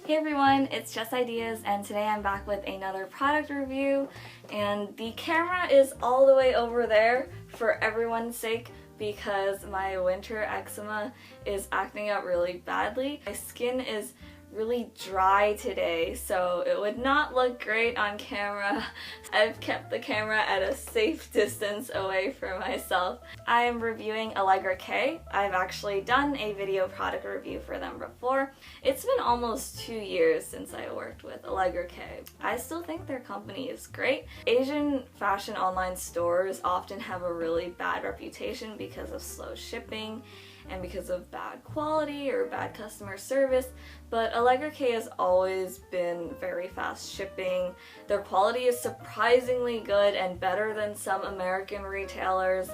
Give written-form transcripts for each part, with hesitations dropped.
Hey everyone, it's Jess Ideas, and today I'm back with another product review, and the camera is all the way over there for everyone's sake because my winter eczema is acting up really badly. My skin is really dry today, so it would not look great on camera. I've kept the camera at a safe distance away from myself. I am reviewing Allegra K. I've actually done a video product review for them before. It's been almost 2 years since I worked with Allegra K. I still think their company is great. Asian fashion online stores often have a really bad reputation because of slow shipping and because of bad quality or bad customer service, but Allegra K has always been very fast shipping. Their quality is surprisingly good and better than some American retailers,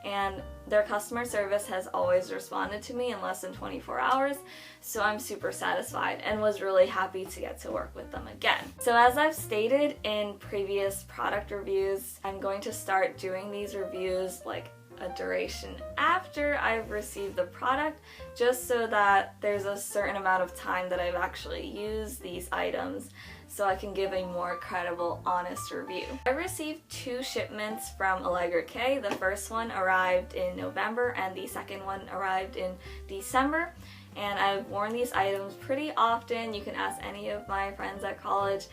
and their customer service has always responded to me in less than 24 hours, so I'm super satisfied and was really happy to get to work with them again. So as I've stated in previous product reviews, I'm going to start doing these reviews like a duration after I've received the product, just so that there's a certain amount of time that I've actually used these items so I can give a more credible, honest review. I received 2 shipments from Allegra K. The first one arrived in November and the second one arrived in December. And I've worn these items pretty often. You can ask any of my friends at college.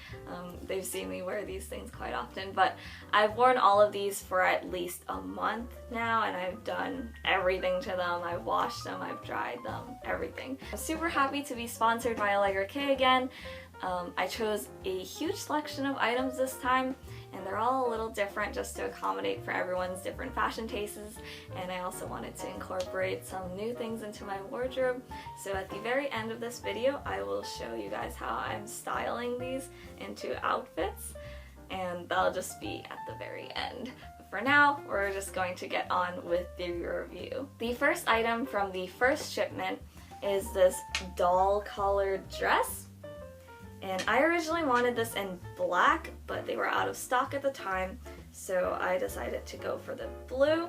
They've seen me wear these things quite often, but I've worn all of these for at least a month now, and I've done everything to them. I've washed them, I've dried them, everything. I'm super happy to be sponsored by Allegra K again. I chose a huge selection of items this time, and they're all a little different just to accommodate for everyone's different fashion tastes, and I also wanted to incorporate some new things into my wardrobe. So at the very end of this video, I will show you guys how I'm styling these into outfits, and that'll just be at the very end. But for now, we're just going to get on with the review. The first item from the first shipment is this doll-collared dress. And I originally wanted this in black, but they were out of stock at the time, so I decided to go for the blue.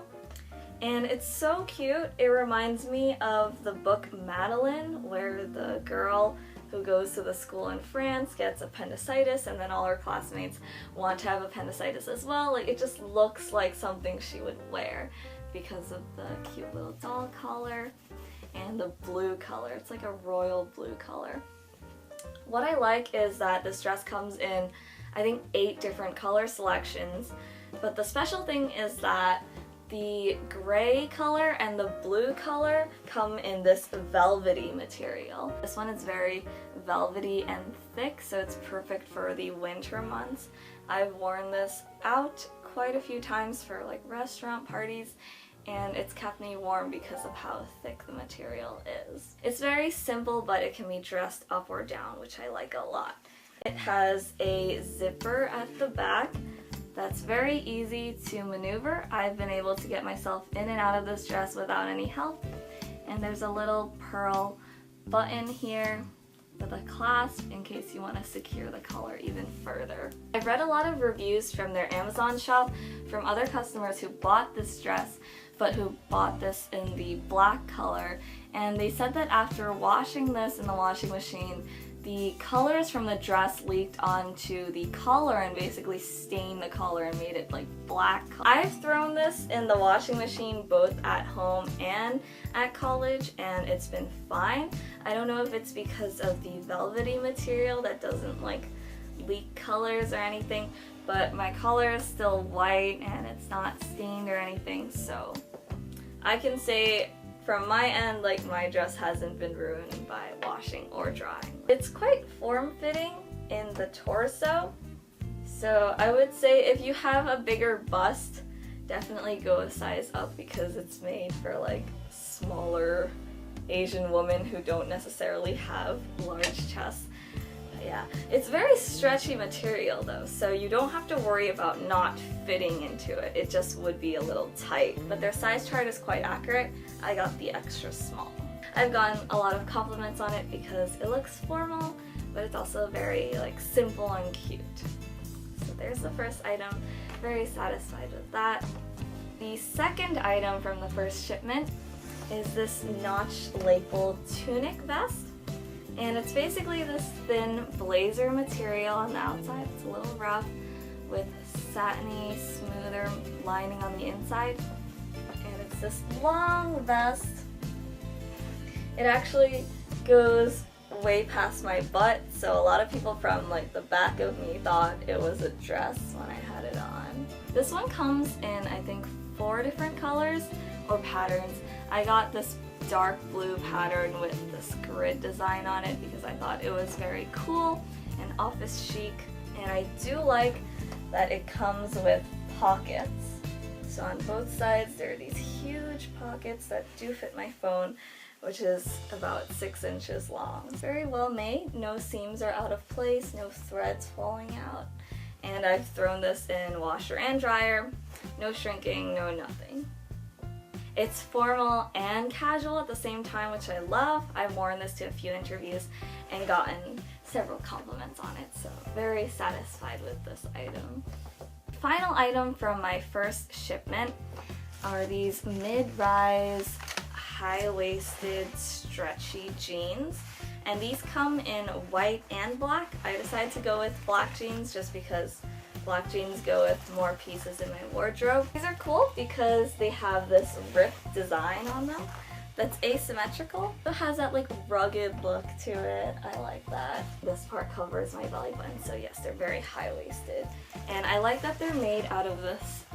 And it's so cute. It reminds me of the book Madeline, where the girl who goes to the school in France gets appendicitis, and then all her classmates want to have appendicitis as well. Like, it just looks like something she would wear because of the cute little doll collar and the blue color. It's like a royal blue color. What I like is that this dress comes in, I think, 8 different color selections, but the special thing is that the gray color and the blue color come in this velvety material. This one is very velvety and thick, so it's perfect for the winter months. I've worn this out quite a few times for like restaurant parties, and it's kept me warm because of how thick the material is. It's very simple, but it can be dressed up or down, which I like a lot. It has a zipper at the back that's very easy to maneuver. I've been able to get myself in and out of this dress without any help. And there's a little pearl button here with a clasp in case you want to secure the collar even further. I've read a lot of reviews from their Amazon shop from other customers who bought this dress but who bought this in the black color, and they said that after washing this in the washing machine, the colors from the dress leaked onto the collar and basically stained the collar and made it like black. I've thrown this in the washing machine both at home and at college, and it's been fine. I don't know if it's because of the velvety material that doesn't like leak colors or anything, but my collar is still white and it's not stained or anything, so I can say from my end, like, my dress hasn't been ruined by washing or drying. It's quite form-fitting in the torso, so I would say if you have a bigger bust, definitely go a size up because it's made for like smaller Asian women who don't necessarily have large chests. Yeah, it's very stretchy material though, so you don't have to worry about not fitting into it. It just would be a little tight, but their size chart is quite accurate. I got the extra small. I've gotten a lot of compliments on it because it looks formal, but it's also very like simple and cute. So there's the first item. Very satisfied with that. The second item from the first shipment is this notch lapel tunic vest. And it's basically this thin blazer material on the outside. It's a little rough with satiny, smoother lining on the inside. And it's this long vest. It actually goes way past my butt, so a lot of people from like the back of me thought it was a dress when I had it on. This one comes in, I think, 4 different colors or patterns. I got this dark blue pattern with this grid design on it because I thought it was very cool and office chic, and I do like that it comes with pockets. So on both sides there are these huge pockets that do fit my phone, which is about 6 inches long. It's very well made, no seams are out of place, no threads falling out, and I've thrown this in washer and dryer, no shrinking, no nothing. It's formal and casual at the same time, which I love. I've worn this to a few interviews and gotten several compliments on it, so very satisfied with this item. Final item from my first shipment are these mid-rise, high-waisted, stretchy jeans. And these come in white and black. I decided to go with black jeans just because black jeans go with more pieces in my wardrobe. These are cool because they have this ripped design on them that's asymmetrical. It has that like rugged look to it. I like that. This part covers my belly button, so yes, they're very high-waisted. And I like that they're made out of this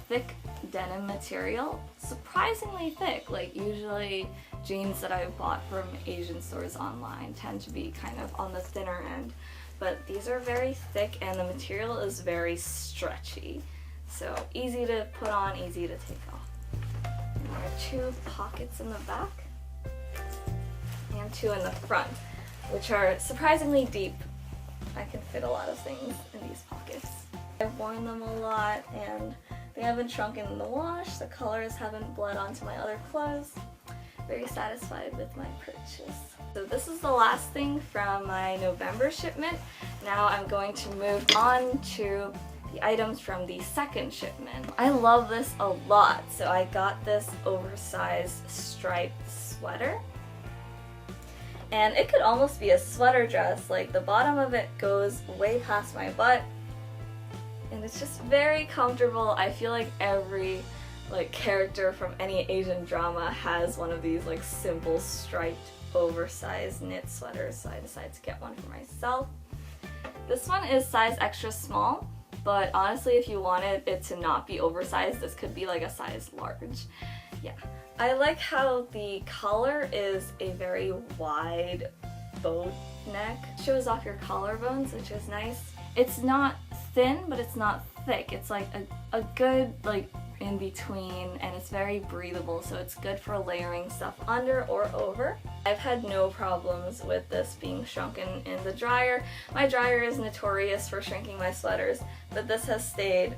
thick denim material. Surprisingly thick. Like usually jeans that I've bought from Asian stores online tend to be kind of on the thinner end. But these are very thick and the material is very stretchy. So easy to put on, easy to take off. And there are 2 pockets in the back and 2 in the front, which are surprisingly deep. I can fit a lot of things in these pockets. I've worn them a lot and they haven't shrunken in the wash, the colors haven't bled onto my other clothes. Very satisfied with my purchase. So this is the last thing from my November shipment. Now I'm going to move on to the items from the second shipment. I love this a lot, so I got this oversized striped sweater. And it could almost be a sweater dress, like the bottom of it goes way past my butt. And it's just very comfortable. I feel like every character from any Asian drama has one of these like simple striped oversized knit sweaters, so I decided to get one for myself. This one is size extra small, but honestly if you wanted it to not be oversized, this could be like a size large. Yeah. I like how the collar is a very wide boat neck. It shows off your collarbones, which is nice. It's not thin, but it's not thick. It's like a good like in between, and it's very breathable, so it's good for layering stuff under or over. I've had no problems with this being shrunken in the dryer. My dryer is notorious for shrinking my sweaters, but this has stayed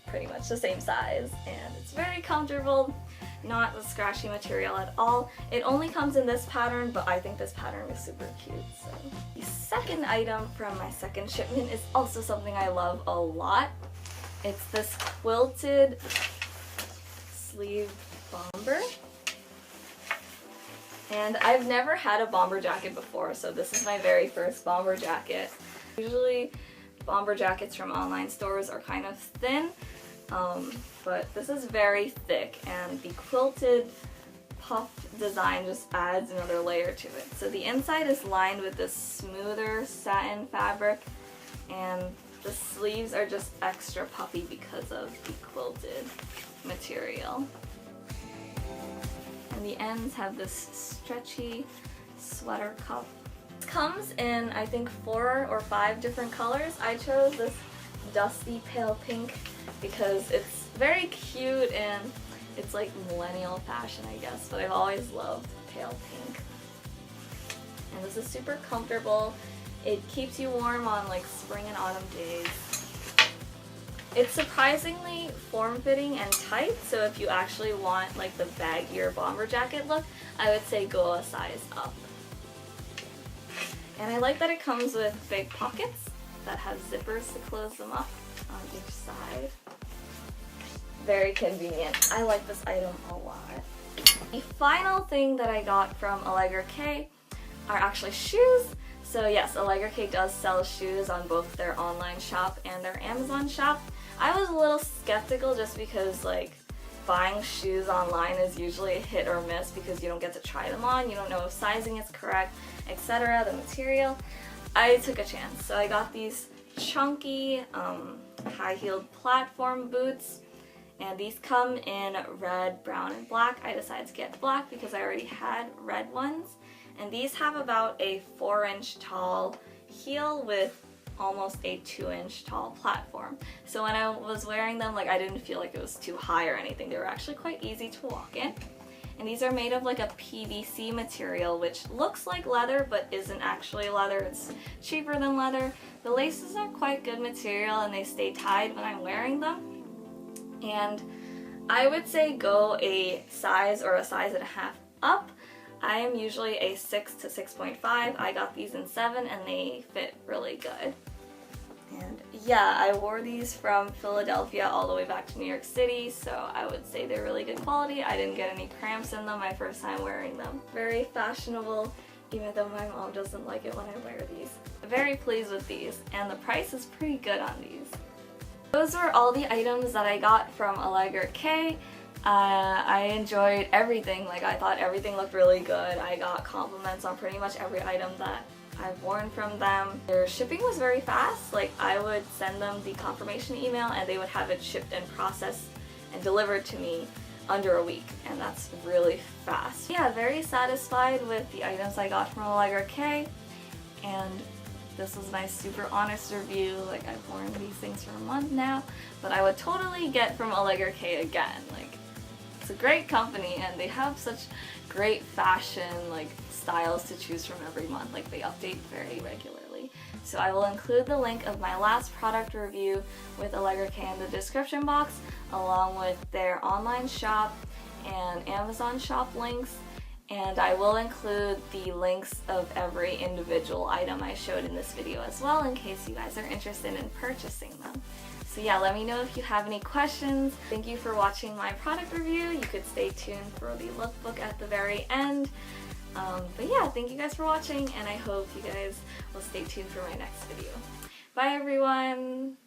pretty much the same size, and it's very comfortable, not a scratchy material at all. It only comes in this pattern, but I think this pattern is super cute. So the second item from my second shipment is also something I love a lot. It's this quilted sleeve bomber. And I've never had a bomber jacket before, so this is my very first bomber jacket. Usually bomber jackets from online stores are kind of thin, but this is very thick, and the quilted puff design just adds another layer to it. So the inside is lined with this smoother satin fabric, and the sleeves are just extra puffy because of the quilted material. And the ends have this stretchy sweater cuff. It comes in, I think, 4 or 5 different colors. I chose this dusty pale pink because it's very cute and it's like millennial fashion, I guess, but I've always loved pale pink. And this is super comfortable. It keeps you warm on like spring and autumn days. It's surprisingly form-fitting and tight, so if you actually want like the baggier bomber jacket look, I would say go a size up. And I like that it comes with big pockets that have zippers to close them up on each side. Very convenient. I like this item a lot. The final thing that I got from Allegra K are actually shoes. So yes, Allegra K does sell shoes on both their online shop and their Amazon shop. I was a little skeptical just because like buying shoes online is usually a hit or miss because you don't get to try them on, you don't know if sizing is correct, etc., the material. I took a chance, so I got these chunky high-heeled platform boots, and these come in red, brown, and black. I decided to get black because I already had red ones, and these have about a 4-inch tall heel with almost a 2-inch tall platform. So when I was wearing them, like I didn't feel like it was too high or anything. They were actually quite easy to walk in. And these are made of like a PVC material, which looks like leather but isn't actually leather. It's cheaper than leather. The laces are quite good material and they stay tied when I'm wearing them. And I would say go a size or a size and a half up. I am usually a 6 to 6.5. I got these in 7 and they fit really good. And yeah, I wore these from Philadelphia all the way back to New York City, so I would say they're really good quality. I didn't get any cramps in them my first time wearing them. Very fashionable, even though my mom doesn't like it when I wear these. Very pleased with these, and the price is pretty good on these. Those were all the items that I got from Allegra K. I enjoyed everything. Like, I thought everything looked really good. I got compliments on pretty much every item that I've worn from them. Their shipping was very fast. Like, I would send them the confirmation email and they would have it shipped and processed and delivered to me under a week, and that's really fast. Yeah, very satisfied with the items I got from Allegra K, and this was my super honest review. Like, I've worn these things for a month now, but I would totally get from Allegra K again. Like, it's a great company and they have such great fashion like styles to choose from every month. Like, they update very regularly. So I will include the link of my last product review with Allegra K in the description box, along with their online shop and Amazon shop links. And I will include the links of every individual item I showed in this video as well, in case you guys are interested in purchasing them. So yeah, let me know if you have any questions. Thank you for watching my product review. You could stay tuned for the lookbook at the very end. But yeah, thank you guys for watching, and I hope you guys will stay tuned for my next video. Bye everyone!